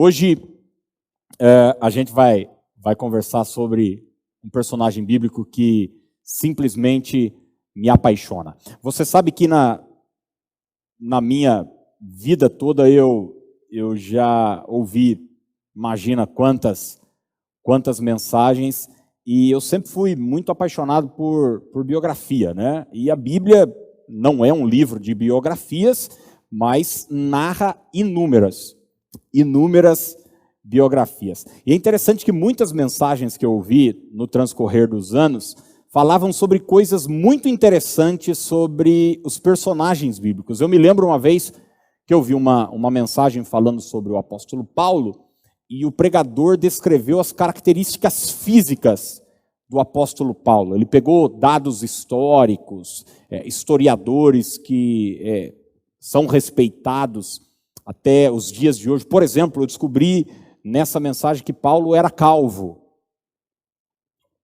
Hoje a gente vai conversar sobre um personagem bíblico que simplesmente me apaixona. Você sabe que na minha vida toda eu já ouvi, imagina quantas mensagens, e eu sempre fui muito apaixonado por biografia, né? E a Bíblia não é um livro de biografias, mas narra inúmeras biografias. E é interessante que muitas mensagens que eu ouvi no transcorrer dos anos falavam sobre coisas muito interessantes sobre os personagens bíblicos. Eu me lembro uma vez que eu vi uma mensagem falando sobre o apóstolo Paulo, e o pregador descreveu as características físicas do apóstolo Paulo. Ele pegou dados históricos, historiadores que são respeitados até os dias de hoje. Por exemplo, eu descobri nessa mensagem que Paulo era calvo.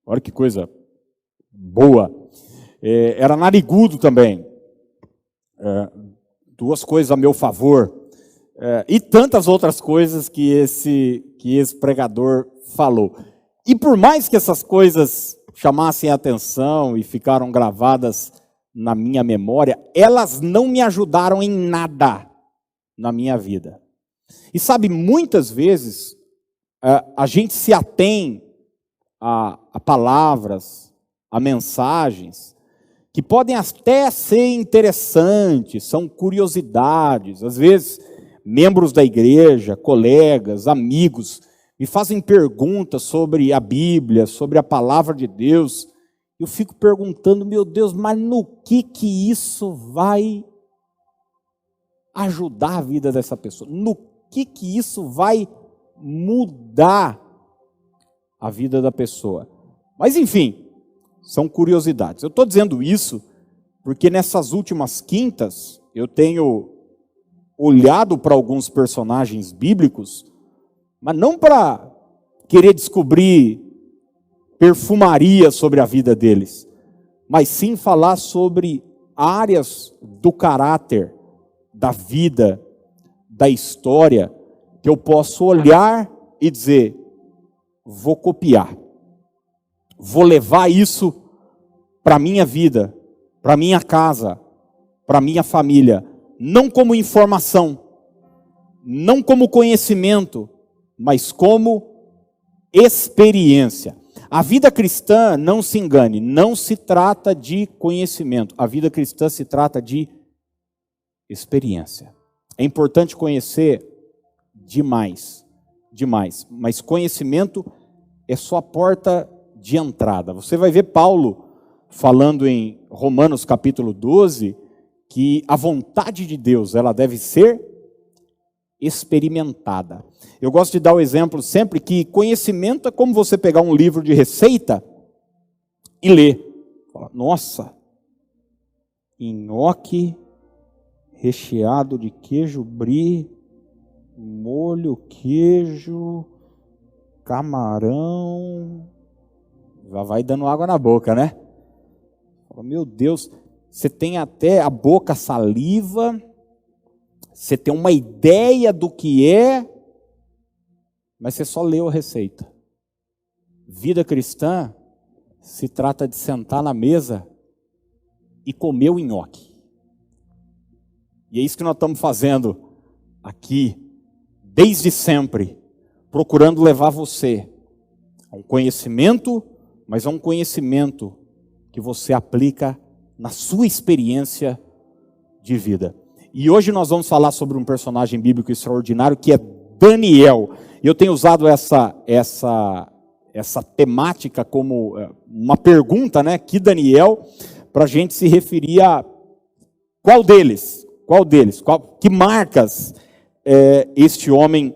Olha que coisa boa. Era narigudo também. Duas coisas a meu favor. E tantas outras coisas que esse pregador falou. E por mais que essas coisas chamassem a atenção e ficaram gravadas na minha memória, elas não me ajudaram em nada na minha vida. E sabe, muitas vezes a gente se atém a palavras, a mensagens, que podem até ser interessantes, são curiosidades. Às vezes, membros da igreja, colegas, amigos, me fazem perguntas sobre a Bíblia, sobre a palavra de Deus. Eu fico perguntando, meu Deus, mas no que isso vai ajudar a vida dessa pessoa? No que isso vai mudar a vida da pessoa? Mas enfim, são curiosidades. Eu estou dizendo isso porque nessas últimas quintas eu tenho olhado para alguns personagens bíblicos, mas não para querer descobrir perfumaria sobre a vida deles, mas sim falar sobre áreas do caráter, da vida, da história, que eu posso olhar e dizer, vou copiar, vou levar isso para a minha vida, para a minha casa, para a minha família, não como informação, não como conhecimento, mas como experiência. A vida cristã, não se engane, não se trata de conhecimento. A vida cristã se trata de experiência. É importante conhecer demais, mas conhecimento é só a porta de entrada. Você vai ver Paulo falando em Romanos capítulo 12, que a vontade de Deus, ela deve ser experimentada. Eu gosto de dar o exemplo sempre que conhecimento é como você pegar um livro de receita e ler. Nossa, nhoque recheado de queijo brie, molho, queijo, camarão, já vai dando água na boca, né? Meu Deus, você tem até a boca saliva, você tem uma ideia do que é, mas você só leu a receita. Vida cristã se trata de sentar na mesa e comer o nhoque. E é isso que nós estamos fazendo aqui, desde sempre, procurando levar você a um conhecimento, mas a um conhecimento que você aplica na sua experiência de vida. E hoje nós vamos falar sobre um personagem bíblico extraordinário que é Daniel. Eu tenho usado essa temática como uma pergunta, né? Que Daniel, para a gente se referir a qual deles, que marcas este homem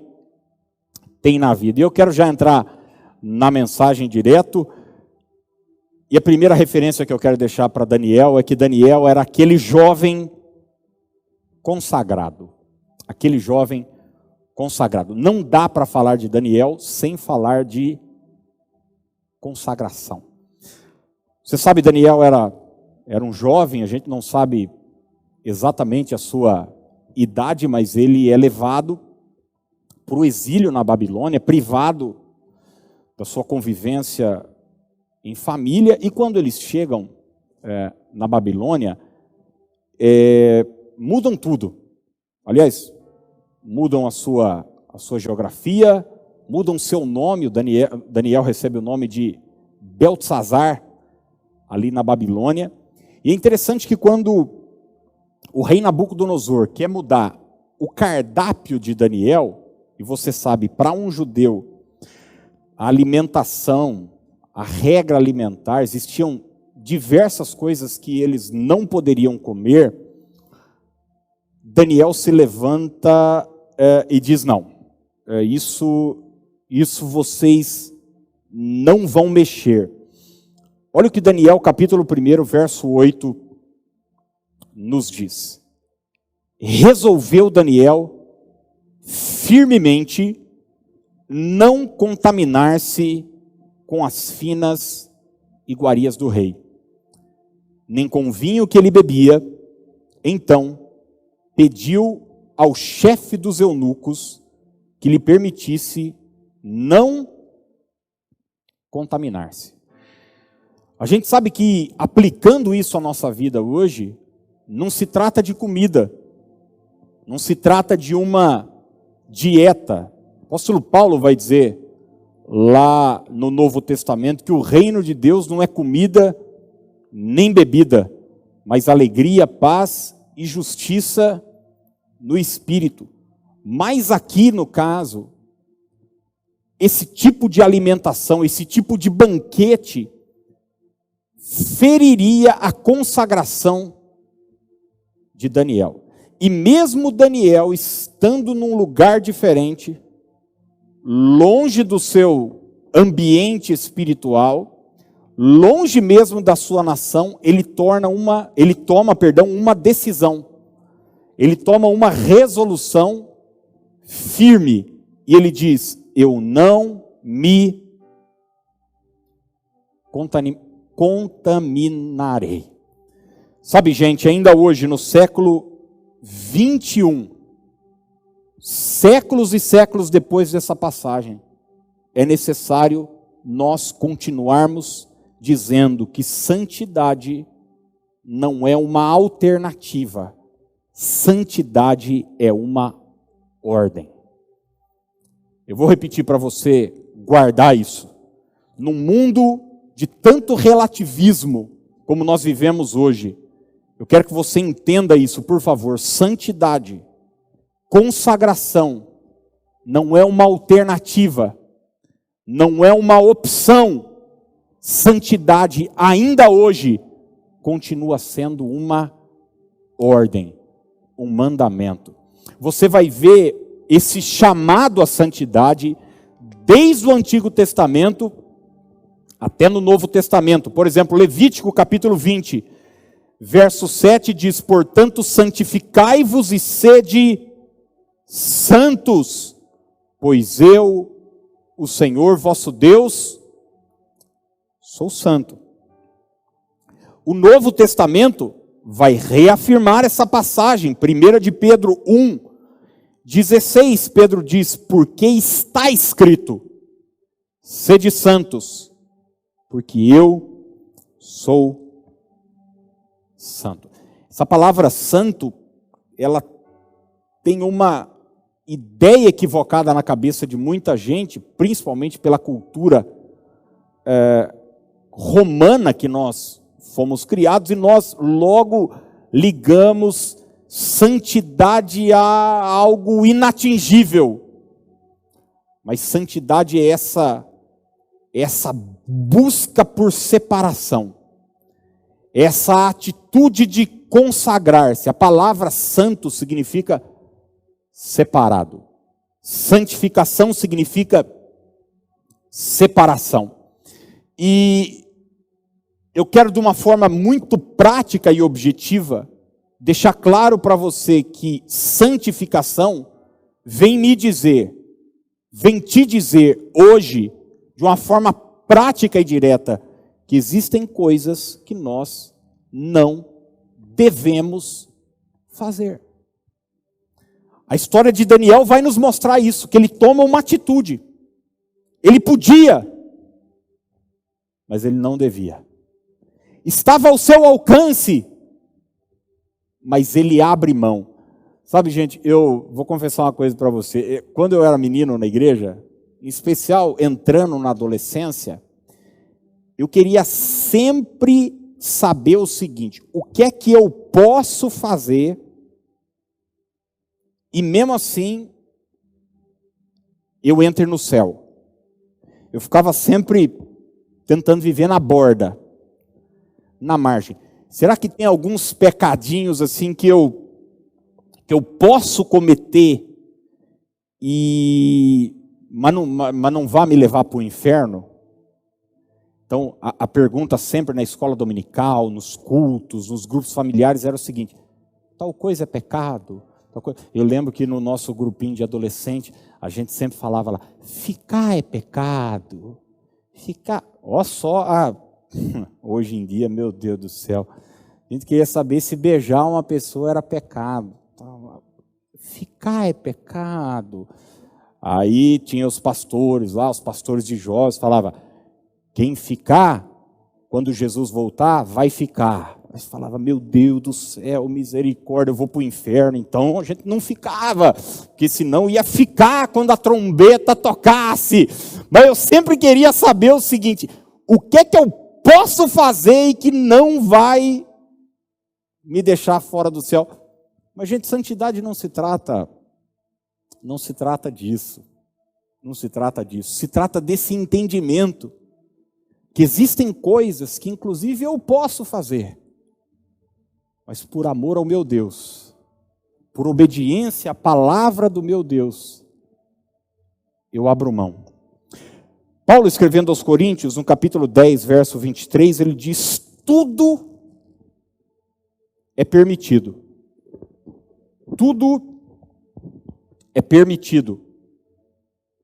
tem na vida. E eu quero já entrar na mensagem direto. E a primeira referência que eu quero deixar para Daniel é que Daniel era aquele jovem consagrado. Aquele jovem consagrado. Não dá para falar de Daniel sem falar de consagração. Você sabe, Daniel era um jovem, a gente não sabe exatamente a sua idade, mas ele é levado para o exílio na Babilônia, privado da sua convivência em família, e quando eles chegam na Babilônia, mudam tudo. Aliás, mudam a sua geografia, mudam seu nome. O Daniel recebe o nome de Beltesazar, ali na Babilônia. E é interessante que quando o rei Nabucodonosor quer mudar o cardápio de Daniel, e você sabe, para um judeu, a alimentação, a regra alimentar, existiam diversas coisas que eles não poderiam comer. Daniel se levanta e diz: não, isso vocês não vão mexer. Olha o que Daniel, capítulo 1, verso 8, nos diz. Resolveu Daniel firmemente não contaminar-se com as finas iguarias do rei, nem com o vinho que ele bebia. Então pediu ao chefe dos eunucos que lhe permitisse não contaminar-se. A gente sabe que, aplicando isso à nossa vida hoje, não se trata de comida, não se trata de uma dieta. O apóstolo Paulo vai dizer, lá no Novo Testamento, que o reino de Deus não é comida nem bebida, mas alegria, paz e justiça no Espírito. Mas aqui, no caso, esse tipo de alimentação, esse tipo de banquete, feriria a consagração de Daniel. E mesmo Daniel, estando num lugar diferente, longe do seu ambiente espiritual, longe mesmo da sua nação, ele toma uma decisão. Ele toma uma resolução firme. E ele diz: eu não me contaminarei. Sabe, gente, ainda hoje, no século 21, séculos e séculos depois dessa passagem, é necessário nós continuarmos dizendo que santidade não é uma alternativa, santidade é uma ordem. Eu vou repetir para você guardar isso. Num mundo de tanto relativismo como nós vivemos hoje, eu quero que você entenda isso, por favor. Santidade, consagração, não é uma alternativa, não é uma opção. Santidade, ainda hoje, continua sendo uma ordem, um mandamento. Você vai ver esse chamado à santidade desde o Antigo Testamento até no Novo Testamento. Por exemplo, Levítico capítulo 20, verso 7 diz: portanto, santificai-vos e sede santos, pois eu, o Senhor vosso Deus, sou santo. O Novo Testamento vai reafirmar essa passagem. 1 de Pedro 1:16, Pedro diz: porque está escrito, sede santos, porque eu sou santo. Essa palavra santo, ela tem uma ideia equivocada na cabeça de muita gente, principalmente pela cultura romana que nós fomos criados, e nós logo ligamos santidade a algo inatingível. Mas santidade é essa busca por separação, essa atitude de consagrar-se. A palavra santo significa separado. Santificação significa separação. E eu quero, de uma forma muito prática e objetiva, deixar claro para você que santificação vem te dizer hoje, de uma forma prática e direta, que existem coisas que nós não devemos fazer. A história de Daniel vai nos mostrar isso, que ele toma uma atitude. Ele podia, mas ele não devia. Estava ao seu alcance, mas ele abre mão. Sabe, gente, eu vou confessar uma coisa para você. Quando eu era menino na igreja, em especial entrando na adolescência, eu queria sempre saber o seguinte: o que é que eu posso fazer e mesmo assim eu entre no céu? Eu ficava sempre tentando viver na borda, na margem. Será que tem alguns pecadinhos assim que eu posso cometer mas não vai me levar para o inferno? Então, a pergunta sempre na escola dominical, nos cultos, nos grupos familiares era o seguinte: tal coisa é pecado? Tal coisa... Eu lembro que no nosso grupinho de adolescente, a gente sempre falava lá, ficar é pecado. Ficar, ó só, hoje em dia, meu Deus do céu, a gente queria saber se beijar uma pessoa era pecado. Ficar é pecado. Aí tinha os pastores lá, os pastores de jovens, falavam, quem ficar, quando Jesus voltar, vai ficar. Mas falava, meu Deus do céu, misericórdia, eu vou para o inferno. Então a gente não ficava, porque senão ia ficar quando a trombeta tocasse. Mas eu sempre queria saber o seguinte: o que é que eu posso fazer e que não vai me deixar fora do céu? Mas, gente, santidade não se trata disso. Não se trata disso. Se trata desse entendimento que existem coisas que, inclusive, eu posso fazer, mas por amor ao meu Deus, por obediência à palavra do meu Deus, eu abro mão. Paulo, escrevendo aos Coríntios, no capítulo 10, verso 23, ele diz, tudo é permitido. Tudo é permitido,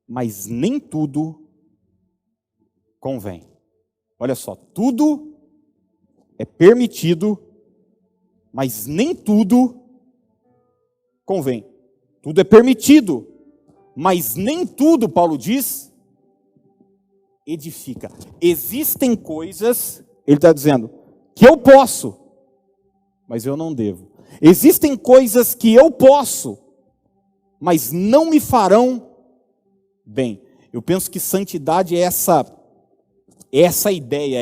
mas nem tudo convém. Olha só, tudo é permitido, mas nem tudo convém. Tudo é permitido, mas nem tudo, Paulo diz, edifica. Existem coisas, ele está dizendo, que eu posso, mas eu não devo. Existem coisas que eu posso, mas não me farão bem. Eu penso que santidade é essa ideia,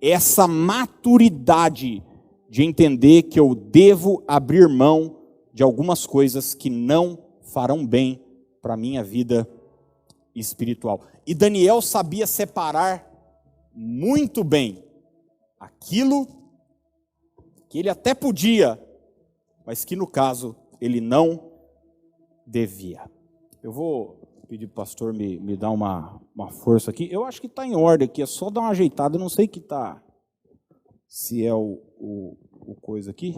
essa maturidade de entender que eu devo abrir mão de algumas coisas que não farão bem para a minha vida espiritual. E Daniel sabia separar muito bem aquilo que ele até podia, mas que no caso ele não devia. Eu vou pedir para o pastor me dar uma força aqui. Eu acho que está em ordem aqui, é só dar uma ajeitada. Eu não sei que está, se é o coisa aqui.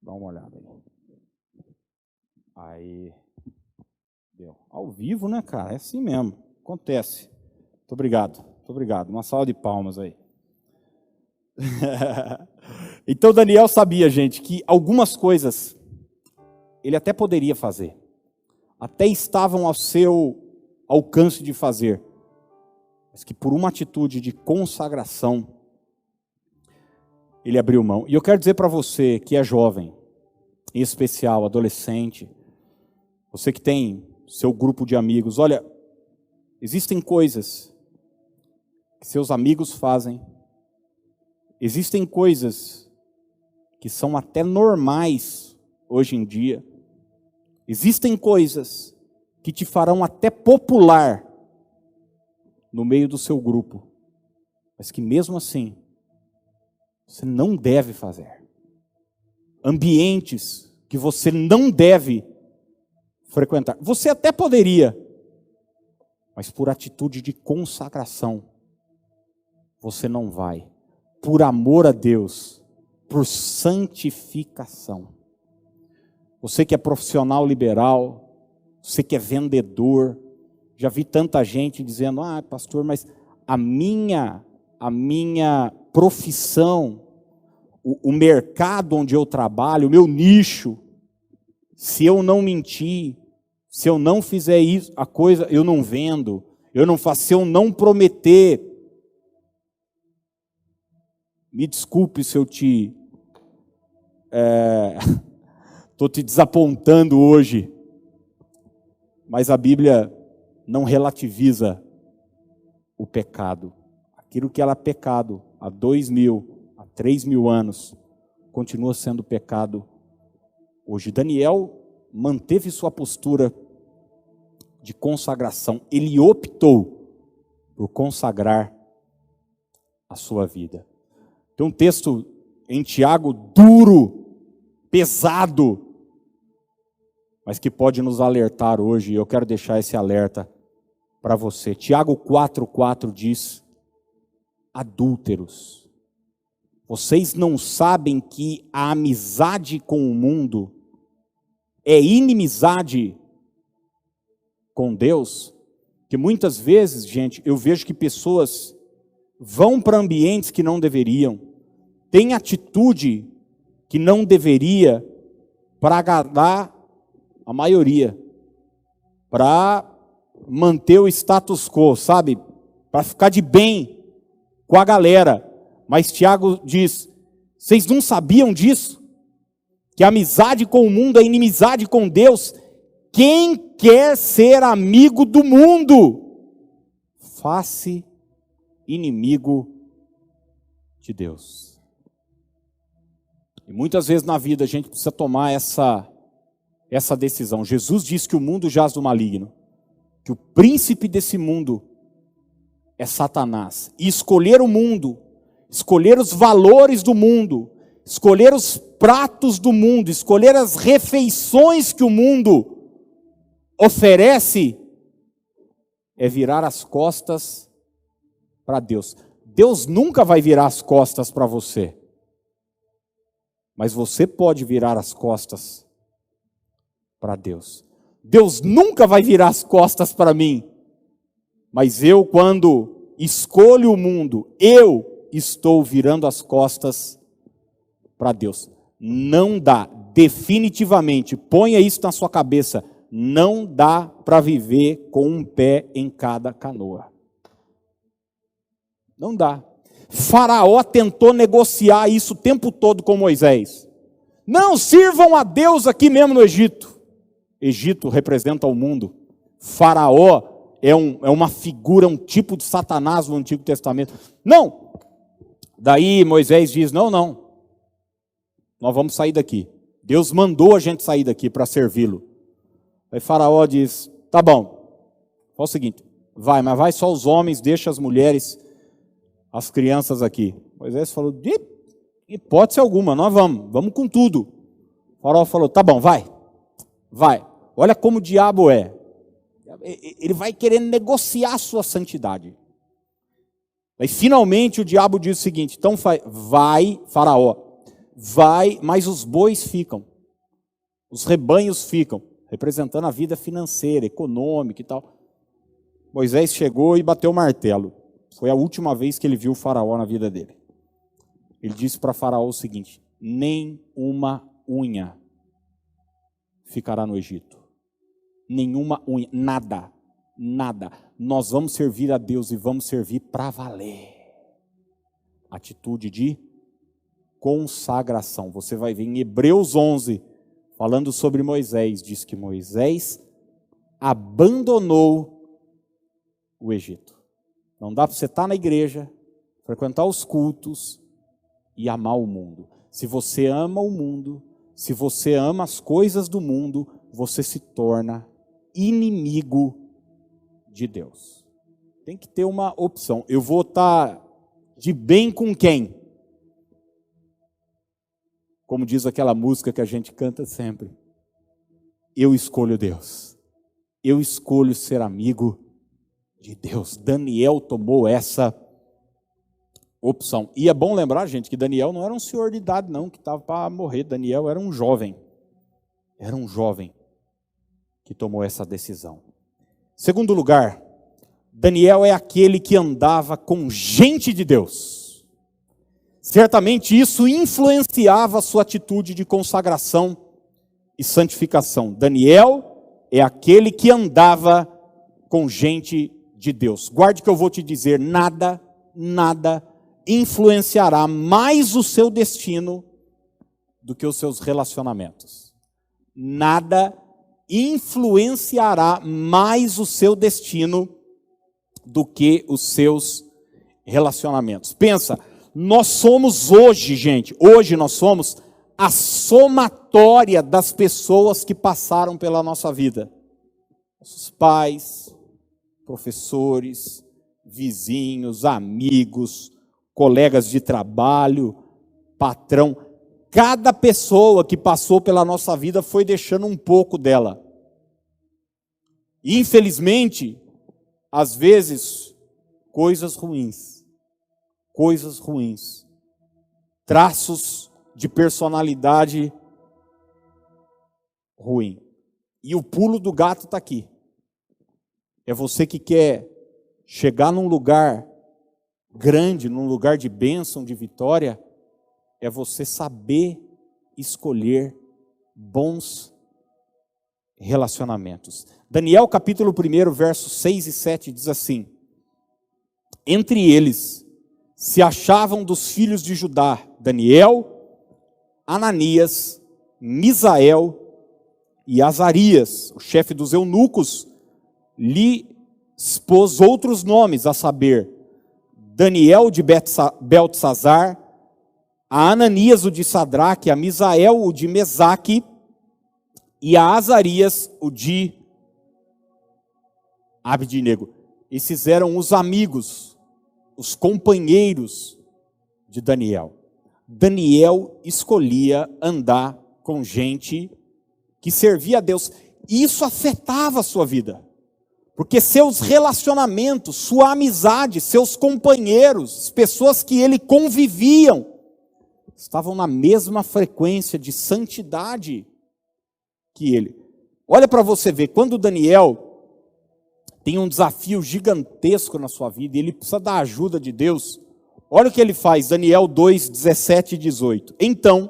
Dá uma olhada aí. Aí, deu. Ao vivo, né, cara? É assim mesmo, acontece. Muito obrigado. Uma salva de palmas aí. Então Daniel sabia, gente, que algumas coisas ele até poderia fazer, até estavam ao seu alcance de fazer, mas que por uma atitude de consagração, ele abriu mão. E eu quero dizer para você que é jovem, em especial adolescente, você que tem seu grupo de amigos, olha, existem coisas que seus amigos fazem, existem coisas que são até normais hoje em dia, existem coisas que te farão até popular no meio do seu grupo, mas que mesmo assim, você não deve fazer. Ambientes que você não deve frequentar. Você até poderia, mas por atitude de consagração, você não vai. Por amor a Deus, por santificação. Você que é profissional liberal, você que é vendedor, já vi tanta gente dizendo, pastor, mas a minha profissão o mercado onde eu trabalho, o meu nicho, se eu não mentir, se eu não fizer isso, a coisa, eu não vendo, eu não faço, se eu não prometer, me desculpe se eu estou te desapontando hoje, mas a Bíblia não relativiza o pecado. Aquilo que era pecado há 2.000, há 3.000 anos, continua sendo pecado hoje. Daniel manteve sua postura de consagração. Ele optou por consagrar a sua vida. Tem um texto em Tiago duro, pesado, mas que pode nos alertar hoje, e eu quero deixar esse alerta para você. Tiago 4,4 diz: adúlteros, vocês não sabem que a amizade com o mundo é inimizade com Deus? Que muitas vezes, gente, eu vejo que pessoas vão para ambientes que não deveriam, têm atitude que não deveria para agradar a maioria, para manter o status quo, sabe? Para ficar de bem com a galera. Mas Tiago diz: vocês não sabiam disso? Que a amizade com o mundo é inimizade com Deus. Quem quer ser amigo do mundo, faz-se inimigo de Deus. E muitas vezes na vida a gente precisa tomar essa decisão. Jesus disse que o mundo jaz do maligno, que o príncipe desse mundo é Satanás. E escolher o mundo, escolher os valores do mundo, escolher os pratos do mundo, escolher as refeições que o mundo oferece, é virar as costas para Deus. Deus nunca vai virar as costas para você, mas você pode virar as costas para Deus. Deus nunca vai virar as costas para mim, mas eu, quando escolho o mundo, eu estou virando as costas para Deus. Não dá, definitivamente, ponha isso na sua cabeça, não dá para viver com um pé em cada canoa. Não dá. Faraó tentou negociar isso o tempo todo com Moisés. Não, sirvam a Deus aqui mesmo no Egito. Egito representa o mundo. Faraó é uma figura, um tipo de Satanás no Antigo Testamento. Não. Daí Moisés diz: não, nós vamos sair daqui. Deus mandou a gente sair daqui para servi-lo. Aí Faraó diz: tá bom, faz o seguinte, mas vai só os homens, deixa as mulheres, as crianças aqui. Moisés falou: de hipótese alguma, nós vamos com tudo. Faraó falou: tá bom, vai. Olha como o diabo é. Ele vai querendo negociar a sua santidade. Aí finalmente o diabo diz o seguinte: então vai, Faraó, vai, mas os bois ficam, os rebanhos ficam, representando a vida financeira, econômica e tal. Moisés chegou e bateu o martelo. Foi a última vez que ele viu o Faraó na vida dele. Ele disse para Faraó o seguinte: nem uma unha ficará no Egito. Nenhuma unha, nada. Nós vamos servir a Deus e vamos servir para valer. Atitude de consagração. Você vai ver em Hebreus 11, falando sobre Moisés, diz que Moisés abandonou o Egito. Não dá para você estar na igreja, frequentar os cultos e amar o mundo. Se você ama o mundo, se você ama as coisas do mundo, você se torna inimigo de Deus. Tem que ter uma opção. Eu vou estar de bem com quem? Como diz aquela música que a gente canta sempre: eu escolho Deus. Eu escolho ser amigo de Deus. Daniel tomou essa opção. E é bom lembrar, gente, que Daniel não era um senhor de idade, não, que estava para morrer. Daniel era um jovem. Era um jovem que tomou essa decisão. Segundo lugar, Daniel é aquele que andava com gente de Deus. Certamente isso influenciava a sua atitude de consagração e santificação. Daniel é aquele que andava com gente de Deus. Guarde que eu vou te dizer, nada influenciará mais o seu destino do que os seus relacionamentos. Nada influenciará mais o seu destino do que os seus relacionamentos. Pensa, nós somos hoje, gente, hoje nós somos a somatória das pessoas que passaram pela nossa vida. Nossos pais, professores, vizinhos, amigos, colegas de trabalho, patrão. Cada pessoa que passou pela nossa vida foi deixando um pouco dela. E, infelizmente, às vezes, coisas ruins, traços de personalidade ruim. E o pulo do gato está aqui. É você que quer chegar num lugar grande, num lugar de bênção, de vitória, é você saber escolher bons relacionamentos. Daniel capítulo 1, versos 6 e 7 diz assim: entre eles se achavam dos filhos de Judá, Daniel, Ananias, Misael e Azarias. O chefe dos eunucos lhe expôs outros nomes, a saber, Daniel de Beltesazar, a Ananias o de Sadraque, a Misael o de Mesaque e a Azarias o de Abdinego. Esses eram os amigos, os companheiros de Daniel. Daniel escolhia andar com gente que servia a Deus. Isso afetava a sua vida. Porque seus relacionamentos, sua amizade, seus companheiros, pessoas que ele conviviam, estavam na mesma frequência de santidade que ele. Olha para você ver, quando Daniel tem um desafio gigantesco na sua vida e ele precisa da ajuda de Deus, olha o que ele faz, Daniel 2, 17 e 18. Então,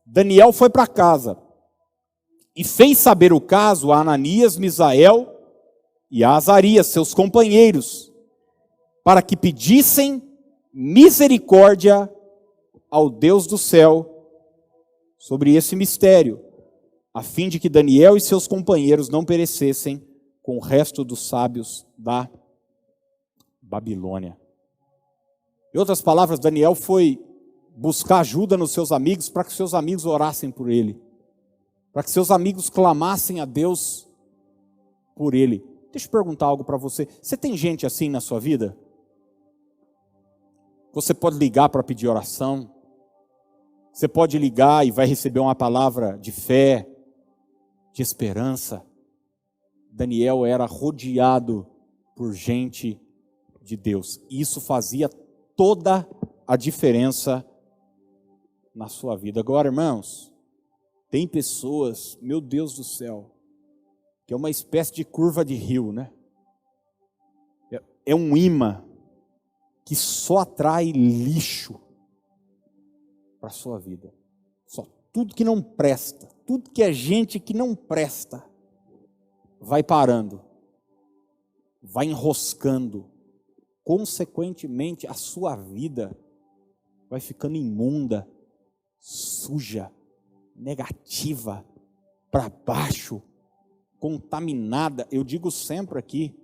Daniel foi para casa e fez saber o caso a Ananias, Misael e a Azarias, seus companheiros, para que pedissem misericórdia ao Deus do céu sobre esse mistério, a fim de que Daniel e seus companheiros não perecessem com o resto dos sábios da Babilônia. Em outras palavras, Daniel foi buscar ajuda nos seus amigos para que seus amigos orassem por ele, para que seus amigos clamassem a Deus por ele. Deixa eu perguntar algo para você. Você tem gente assim na sua vida? Você pode ligar para pedir oração. Você pode ligar e vai receber uma palavra de fé, de esperança. Daniel era rodeado por gente de Deus. E isso fazia toda a diferença na sua vida. Agora, irmãos, tem pessoas, meu Deus do céu, que é uma espécie de curva de rio, né? É um imã que só atrai lixo para a sua vida. Só tudo que não presta, tudo que é gente que não presta, vai parando, vai enroscando. Consequentemente, a sua vida vai ficando imunda, suja, negativa, para baixo, contaminada. Eu digo sempre aqui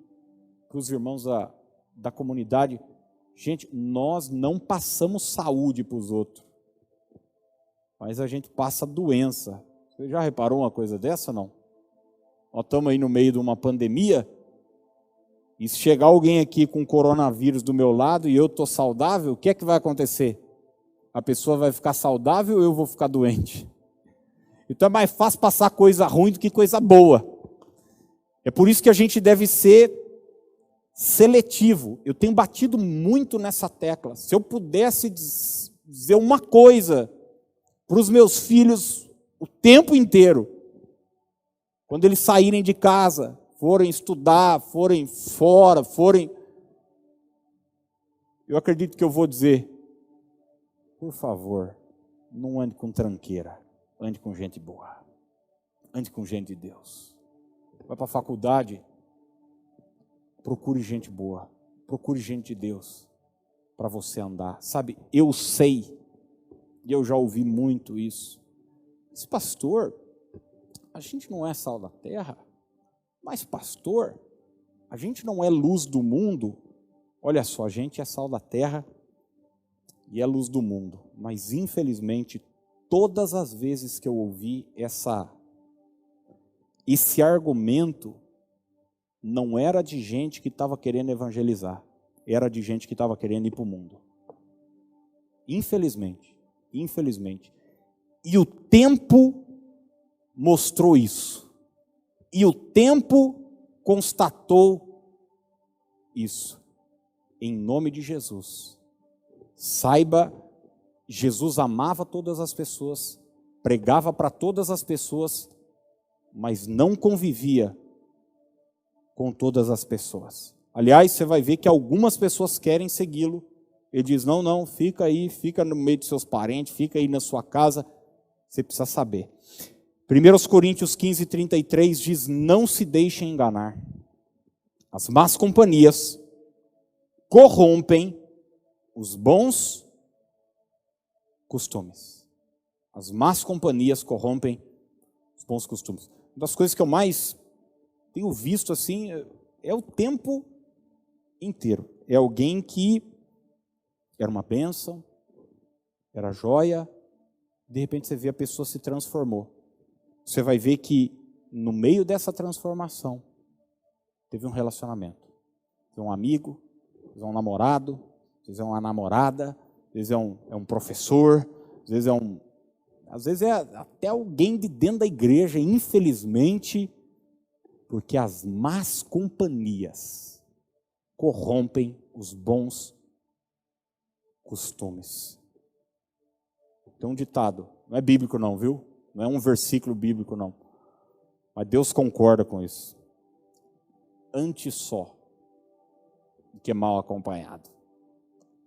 para os irmãos da comunidade, gente, nós não passamos saúde para os outros, mas a gente passa doença. Você já reparou uma coisa dessa, não? Nós estamos aí no meio de uma pandemia, e se chegar alguém aqui com coronavírus do meu lado e eu estou saudável, o que é que vai acontecer? A pessoa vai ficar saudável ou eu vou ficar doente? Então é mais fácil passar coisa ruim do que coisa boa. É por isso que a gente deve ser seletivo. Eu tenho batido muito nessa tecla. Se eu pudesse dizer uma coisa para os meus filhos o tempo inteiro, quando eles saírem de casa, forem estudar, forem fora, eu acredito que eu vou dizer, por favor, não ande com tranqueira, ande com gente boa, ande com gente de Deus. Vai para a faculdade, procure gente boa, procure gente de Deus para você andar. Sabe, eu sei, e eu já ouvi muito isso, esse pastor, a gente não é sal da terra, mas pastor, a gente não é luz do mundo. Olha só, a gente é sal da terra e é luz do mundo, mas infelizmente todas as vezes que eu ouvi esse argumento, não era de gente que estava querendo evangelizar, era de gente que estava querendo ir para o mundo. Infelizmente. E o tempo mostrou isso. E o tempo constatou isso. Em nome de Jesus. Saiba, Jesus amava todas as pessoas, pregava para todas as pessoas, mas não convivia com todas as pessoas. Aliás, você vai ver que algumas pessoas querem segui-lo. Ele diz, não, fica aí, fica no meio dos seus parentes, fica aí na sua casa. Você precisa saber. 1 Coríntios 15, 33 diz, não se deixem enganar. As más companhias corrompem os bons costumes. As más companhias corrompem os bons costumes. Uma das coisas que eu mais tenho visto assim é o tempo inteiro. É alguém que era uma bênção, era joia, de repente você vê a pessoa se transformou. Você vai ver que no meio dessa transformação teve um relacionamento. Teve um amigo, teve um namorado, às vezes é uma namorada, às vezes é um professor, às vezes é até alguém de dentro da igreja, infelizmente, porque as más companhias corrompem os bons costumes. Tem um ditado, não é bíblico não, viu? Não é um versículo bíblico não, mas Deus concorda com isso. Antes só do que mal acompanhado.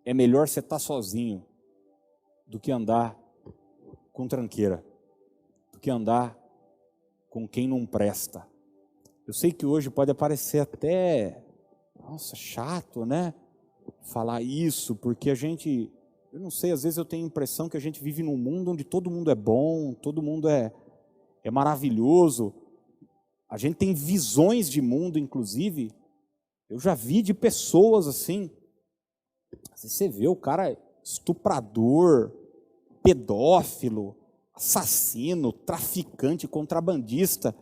É melhor você estar sozinho do que andar com tranqueira, do que andar com quem não presta. Eu sei que hoje pode parecer até, chato, né? Falar isso, porque a gente, eu não sei, às vezes eu tenho a impressão que a gente vive num mundo onde todo mundo é bom, todo mundo é maravilhoso. A gente tem visões de mundo, inclusive. Eu já vi de pessoas assim, você vê o cara estuprador, pedófilo, assassino, traficante, contrabandista.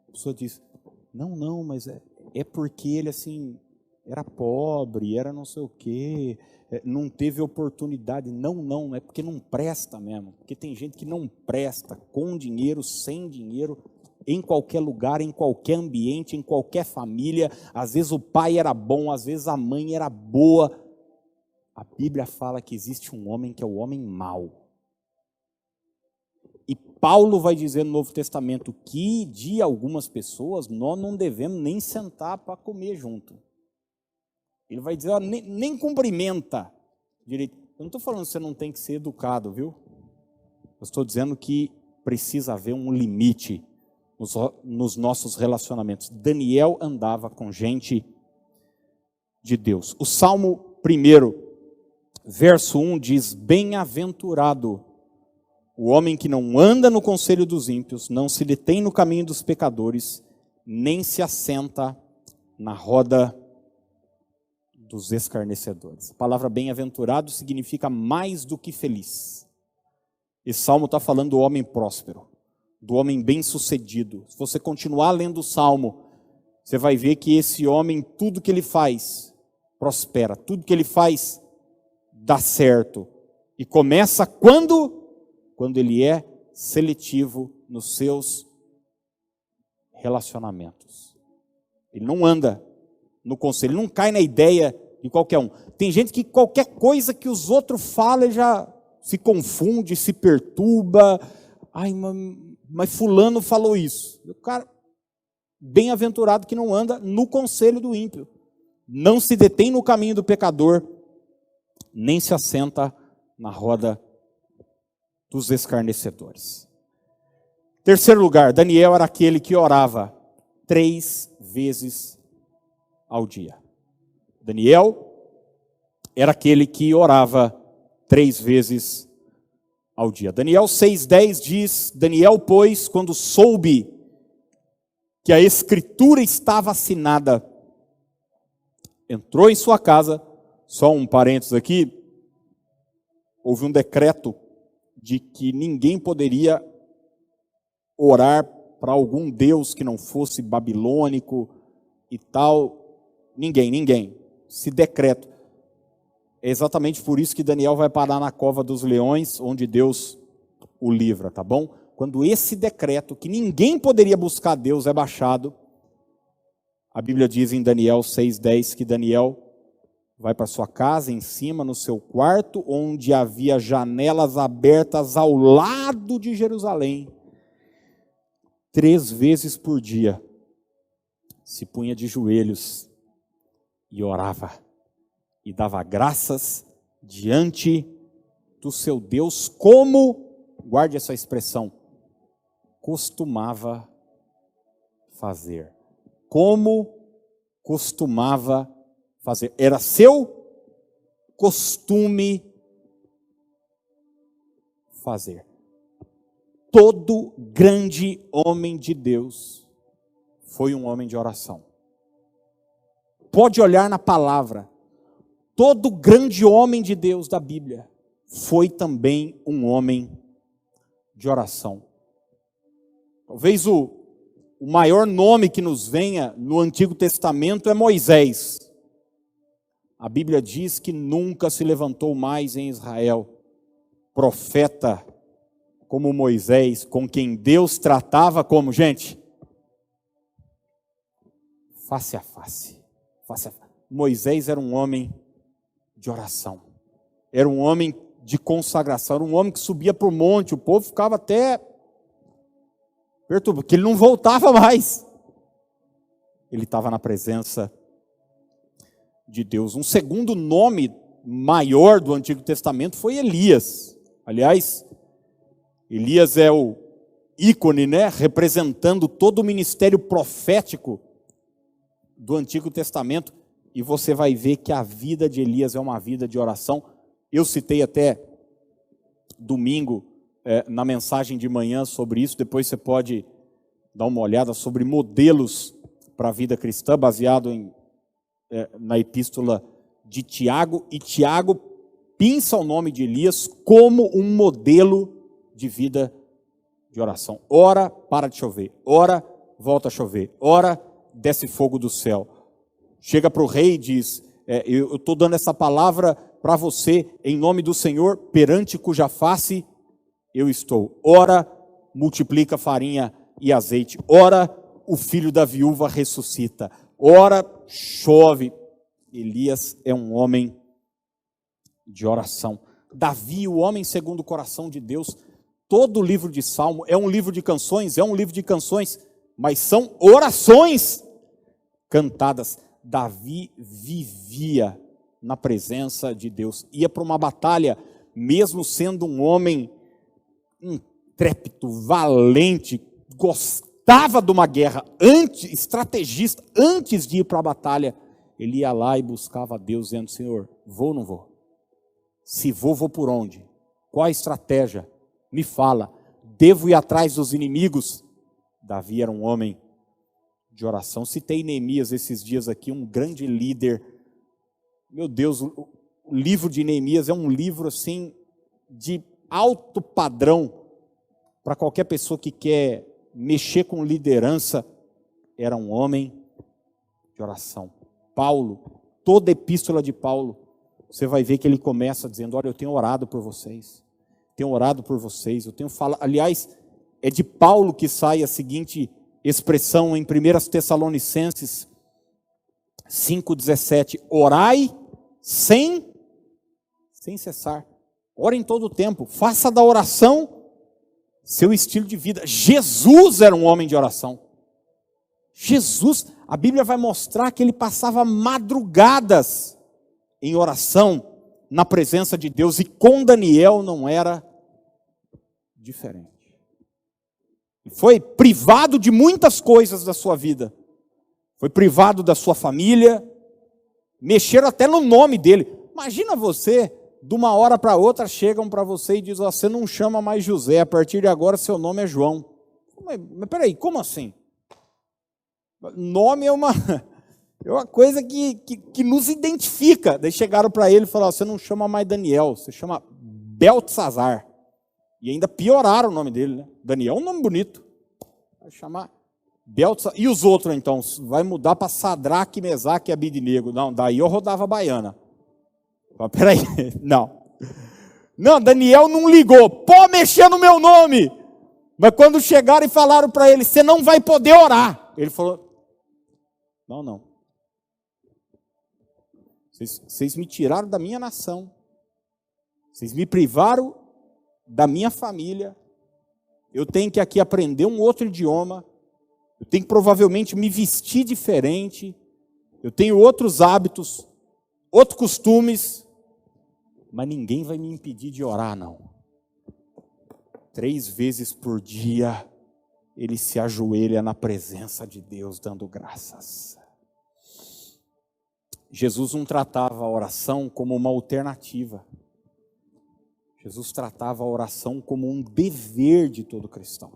A pessoa diz, não, mas é porque ele assim era pobre, era não sei o quê, não teve oportunidade. Não, é porque não presta mesmo. Porque tem gente que não presta, com dinheiro, sem dinheiro, em qualquer lugar, em qualquer ambiente, em qualquer família. Às vezes o pai era bom, às vezes a mãe era boa. A Bíblia fala que existe um homem que é o homem mau. E Paulo vai dizer no Novo Testamento que de algumas pessoas nós não devemos nem sentar para comer junto. Ele vai dizer, nem cumprimenta direito. Eu não estou falando que você não tem que ser educado, viu? Eu estou dizendo que precisa haver um limite nos nossos relacionamentos. Daniel andava com gente de Deus. O Salmo 1, verso 1 diz, bem-aventurado o homem que não anda no conselho dos ímpios, não se detém no caminho dos pecadores, nem se assenta na roda dos escarnecedores. A palavra bem-aventurado significa mais do que feliz. Esse salmo está falando do homem próspero, do homem bem-sucedido. Se você continuar lendo o salmo, você vai ver que esse homem, tudo que ele faz, prospera. Tudo que ele faz, dá certo. E começa quando ele é seletivo nos seus relacionamentos. Ele não anda no conselho, ele não cai na ideia de qualquer um. Tem gente que qualquer coisa que os outros falam, ele já se confunde, se perturba. Ai, mas fulano falou isso. O cara, bem-aventurado que não anda no conselho do ímpio. Não se detém no caminho do pecador, nem se assenta na roda dos escarnecedores. Terceiro lugar, Daniel era aquele que orava 3 vezes ao dia. Daniel era aquele que orava 3 vezes ao dia. Daniel 6,10 diz: Daniel, pois, quando soube que a escritura estava assinada, entrou em sua casa. Só um parênteses aqui, houve um decreto de que ninguém poderia orar para algum deus que não fosse babilônico e tal. Ninguém. Esse decreto. É exatamente por isso que Daniel vai parar na cova dos leões, onde Deus o livra, tá bom? Quando esse decreto, que ninguém poderia buscar Deus, é baixado, a Bíblia diz em Daniel 6,10 que Daniel vai para sua casa, em cima, no seu quarto, onde havia janelas abertas ao lado de Jerusalém. 3 vezes por dia, se punha de joelhos e orava, e dava graças diante do seu Deus, como, guarde essa expressão, costumava fazer. Como costumava fazer. Era seu costume fazer. Todo grande homem de Deus foi um homem de oração. Pode olhar na palavra. Todo grande homem de Deus da Bíblia foi também um homem de oração. Talvez o maior nome que nos venha no Antigo Testamento é Moisés. A Bíblia diz que nunca se levantou mais em Israel profeta como Moisés, com quem Deus tratava como, gente, face a face. Moisés era um homem de oração. Era um homem de consagração. Era um homem que subia para o monte. O povo ficava até perturbado, porque ele não voltava mais. Ele estava na presença de Deus. Um segundo nome maior do Antigo Testamento foi Elias. Aliás, Elias é o ícone, né, representando todo o ministério profético do Antigo Testamento. E você vai ver que a vida de Elias é uma vida de oração. Eu citei até domingo, na mensagem de manhã sobre isso. Depois você pode dar uma olhada sobre modelos para a vida cristã, baseado na epístola de Tiago. E Tiago pinça o nome de Elias como um modelo de vida de oração. Ora, para de chover. Ora, volta a chover. Ora, desce fogo do céu. Chega para o rei e diz, eu estou dando essa palavra para você, em nome do Senhor, perante cuja face eu estou. Ora, multiplica farinha e azeite. Ora, o filho da viúva ressuscita. Ora, chove. Elias é um homem de oração. Davi, o homem segundo o coração de Deus. Todo o livro de Salmo é um livro de canções, mas são orações cantadas. Davi vivia na presença de Deus. Ia para uma batalha, mesmo sendo um homem intrépido, valente, gostava de uma guerra, estrategista, antes de ir para a batalha, ele ia lá e buscava a Deus, dizendo, Senhor, vou ou não vou? Se vou por onde? Qual a estratégia? Me fala, devo ir atrás dos inimigos? Davi era um homem de oração. Citei Neemias esses dias aqui, um grande líder. Meu Deus, o livro de Neemias é um livro assim de alto padrão para qualquer pessoa que quer mexer com liderança. Era um homem de oração. Paulo, toda a epístola de Paulo, você vai ver que ele começa dizendo, olha, eu tenho orado por vocês. Eu tenho falado. Aliás, é de Paulo que sai a seguinte expressão em 1 Tessalonicenses 5,17. Orai sem cessar. Ora em todo o tempo. Faça da oração seu estilo de vida. Jesus era um homem de oração. Jesus, a Bíblia vai mostrar que ele passava madrugadas em oração na presença de Deus. E com Daniel não era diferente. E foi privado de muitas coisas da sua vida. Foi privado da sua família. Mexeram até no nome dele. Imagina você, de uma hora para outra, chegam para você e dizem, você não chama mais José, a partir de agora seu nome é João. Mas peraí, como assim? Nome é uma coisa que nos identifica. Daí chegaram para ele e falaram, você não chama mais Daniel, você chama Beltesazar. E ainda pioraram o nome dele, né? Daniel é um nome bonito. Vai chamar Beltesazar. E os outros, então? Vai mudar para Sadraque, Mesaque e Abidnego. Não, daí eu rodava a baiana. Mas peraí, não. Não, Daniel não ligou. Pode mexer no meu nome. Mas quando chegaram e falaram para ele, você não vai poder orar. Ele falou, não. Vocês me tiraram da minha nação. Vocês me privaram da minha família. Eu tenho que aqui aprender um outro idioma. Eu tenho que provavelmente me vestir diferente. Eu tenho outros hábitos, outros costumes. Mas ninguém vai me impedir de orar, não. 3 vezes por dia, ele se ajoelha na presença de Deus, dando graças. Jesus não tratava a oração como uma alternativa. Jesus tratava a oração como um dever de todo cristão.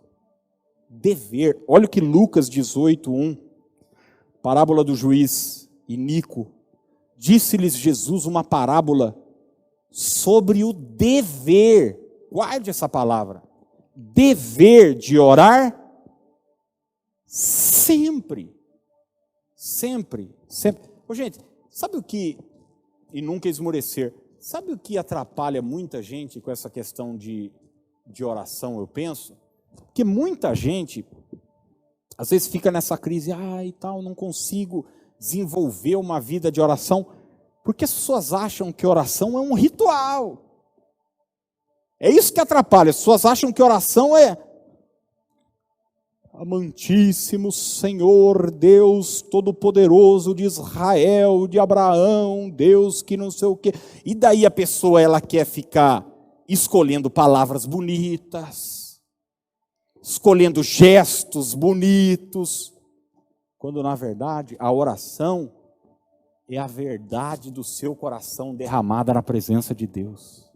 Dever. Olha o que Lucas 18:1, parábola do juiz iníquo. Disse-lhes Jesus uma parábola sobre o dever. Guarde essa palavra. Dever de orar sempre. Sempre. Ô, gente, sabe o que, e nunca esmorecer, sabe o que atrapalha muita gente com essa questão de oração, eu penso? Porque muita gente, às vezes fica nessa crise, e tal, não consigo desenvolver uma vida de oração, porque as pessoas acham que oração é um ritual. É isso que atrapalha, as pessoas acham que oração é amantíssimo Senhor, Deus Todo-Poderoso de Israel, de Abraão, Deus que não sei o quê. E daí a pessoa ela quer ficar escolhendo palavras bonitas, escolhendo gestos bonitos, quando na verdade a oração é a verdade do seu coração derramada na presença de Deus.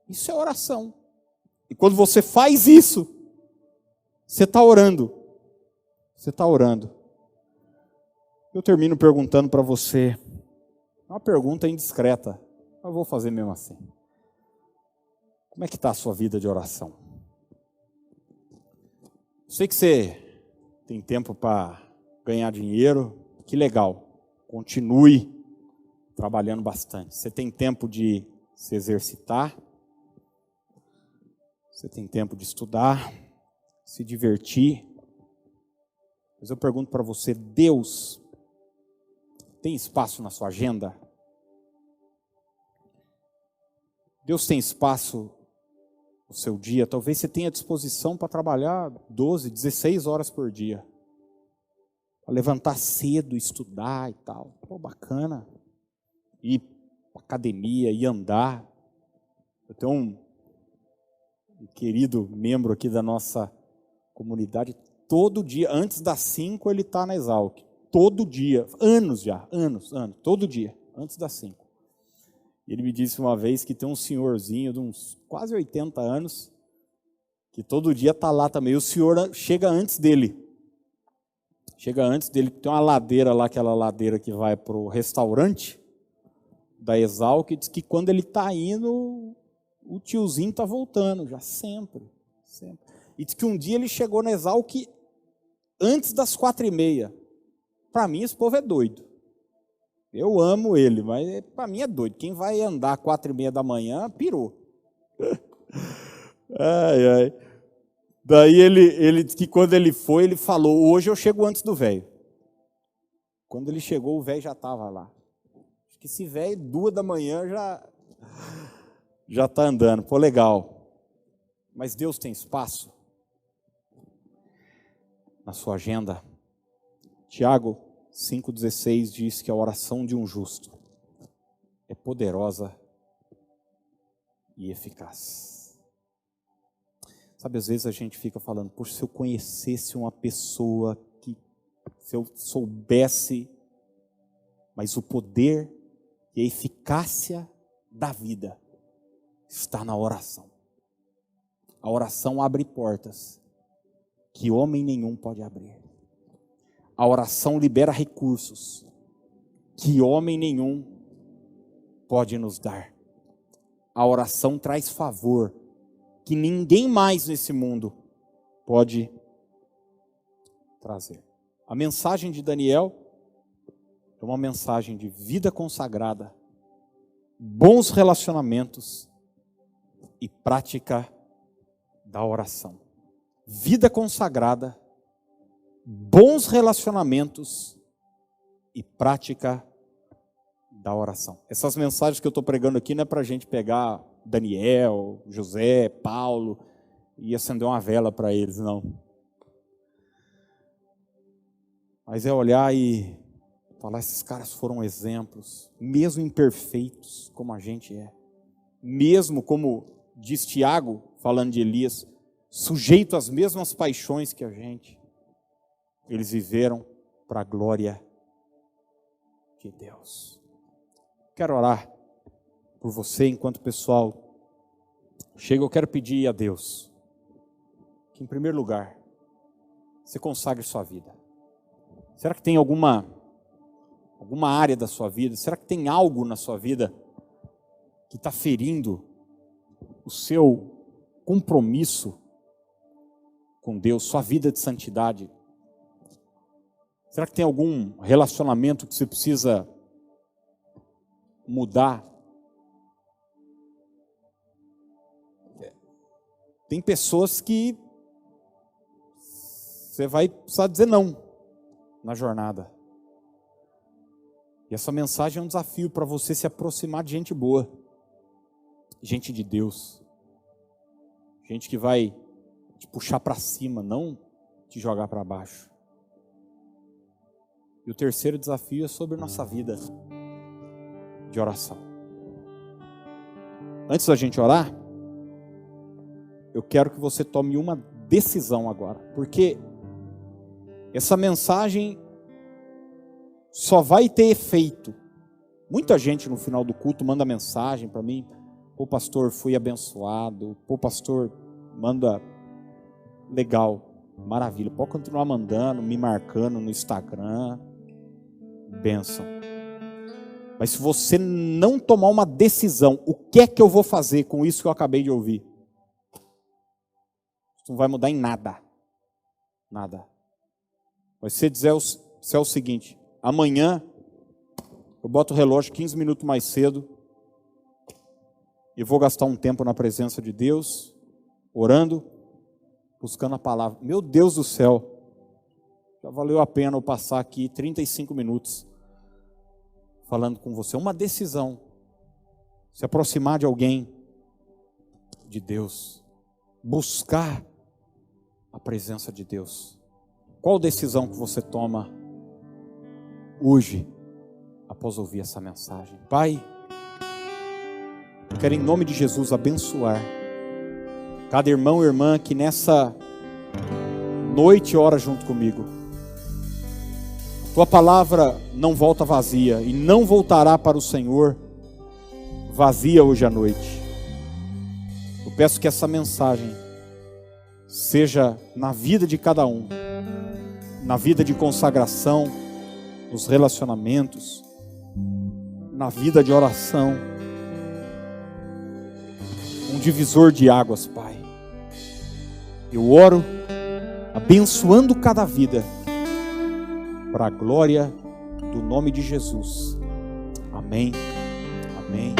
Isso é oração. E quando você faz isso, você está orando. Você está orando. Eu termino perguntando para você, uma pergunta indiscreta, mas vou fazer mesmo assim. Como é que está a sua vida de oração? Sei que você tem tempo para ganhar dinheiro, que legal. Continue trabalhando bastante. Você tem tempo de se exercitar, você tem tempo de estudar, se divertir. Mas eu pergunto para você, Deus tem espaço na sua agenda? Deus tem espaço no seu dia? Talvez você tenha disposição para trabalhar 12, 16 horas por dia. Para levantar cedo, estudar e tal. Pô, bacana. Ir para academia, ir andar. Eu tenho um querido membro aqui da nossa comunidade, todo dia, antes das 5 ele está na Exalc. Todo dia, anos já, anos, todo dia, antes das 5. Ele me disse uma vez que tem um senhorzinho de uns quase 80 anos, que todo dia está lá também. O senhor chega antes dele. Tem uma ladeira lá, aquela ladeira que vai para o restaurante da Exalc, diz que quando ele está indo, o tiozinho está voltando, já sempre. E diz que um dia ele chegou na Exalc antes das 4h30. Para mim, esse povo é doido. Eu amo ele, mas para mim é doido. Quem vai andar 4h30 da manhã, pirou. Ai. Daí ele disse que quando ele foi, ele falou, hoje eu chego antes do velho. Quando ele chegou, o velho já estava lá. Acho que esse velho, 2 da manhã, já está andando. Pô, legal. Mas Deus tem espaço na sua agenda? Tiago 5,16 diz que a oração de um justo é poderosa e eficaz. Sabe, às vezes a gente fica falando, poxa, se eu conhecesse uma pessoa que, se eu soubesse, mas o poder e a eficácia da vida está na oração. A oração abre portas que homem nenhum pode abrir. A oração libera recursos que homem nenhum pode nos dar. A oração traz favor que ninguém mais nesse mundo pode trazer. A mensagem de Daniel é uma mensagem de vida consagrada, bons relacionamentos e prática da oração. Vida consagrada, bons relacionamentos e prática da oração. Essas mensagens que eu estou pregando aqui não é para a gente pegar Daniel, José, Paulo e acender uma vela para eles, não. Mas é olhar e falar, esses caras foram exemplos, mesmo imperfeitos como a gente é. Mesmo como diz Tiago, falando de Elias, sujeito às mesmas paixões que a gente. Eles viveram para a glória de Deus. Quero orar por você enquanto o pessoal chega. Eu quero pedir a Deus que, em primeiro lugar, você consagre sua vida. Será que tem alguma área da sua vida? Será que tem algo na sua vida que está ferindo o seu compromisso com Deus, sua vida de santidade? Será que tem algum relacionamento que você precisa mudar? Tem pessoas que você vai precisar dizer não na jornada. E essa mensagem é um desafio para você se aproximar de gente boa, gente de Deus, gente que vai te puxar para cima, não te jogar para baixo. E o terceiro desafio é sobre nossa vida de oração. Antes da gente orar, eu quero que você tome uma decisão agora, porque essa mensagem só vai ter efeito. Muita gente no final do culto manda mensagem para mim, pô pastor, fui abençoado, pô pastor, manda, legal, maravilha, pode continuar mandando, me marcando no Instagram, bênção. Mas se você não tomar uma decisão, o que é que eu vou fazer com isso que eu acabei de ouvir? Isso não vai mudar em nada. Nada. Mas se dizer o seguinte, amanhã eu boto o relógio 15 minutos mais cedo e vou gastar um tempo na presença de Deus, orando, buscando a palavra. Meu Deus do céu, já valeu a pena eu passar aqui 35 minutos falando com você. Uma decisão, se aproximar de alguém, de Deus, buscar a presença de Deus. Qual decisão que você toma hoje, após ouvir essa mensagem? Pai, eu quero em nome de Jesus abençoar cada irmão e irmã que nessa noite ora junto comigo. Tua palavra não volta vazia e não voltará para o Senhor vazia hoje à noite. Eu peço que essa mensagem seja na vida de cada um, na vida de consagração, nos relacionamentos, na vida de oração, um divisor de águas, Pai. Eu oro abençoando cada vida para a glória do nome de Jesus. Amém. Amém.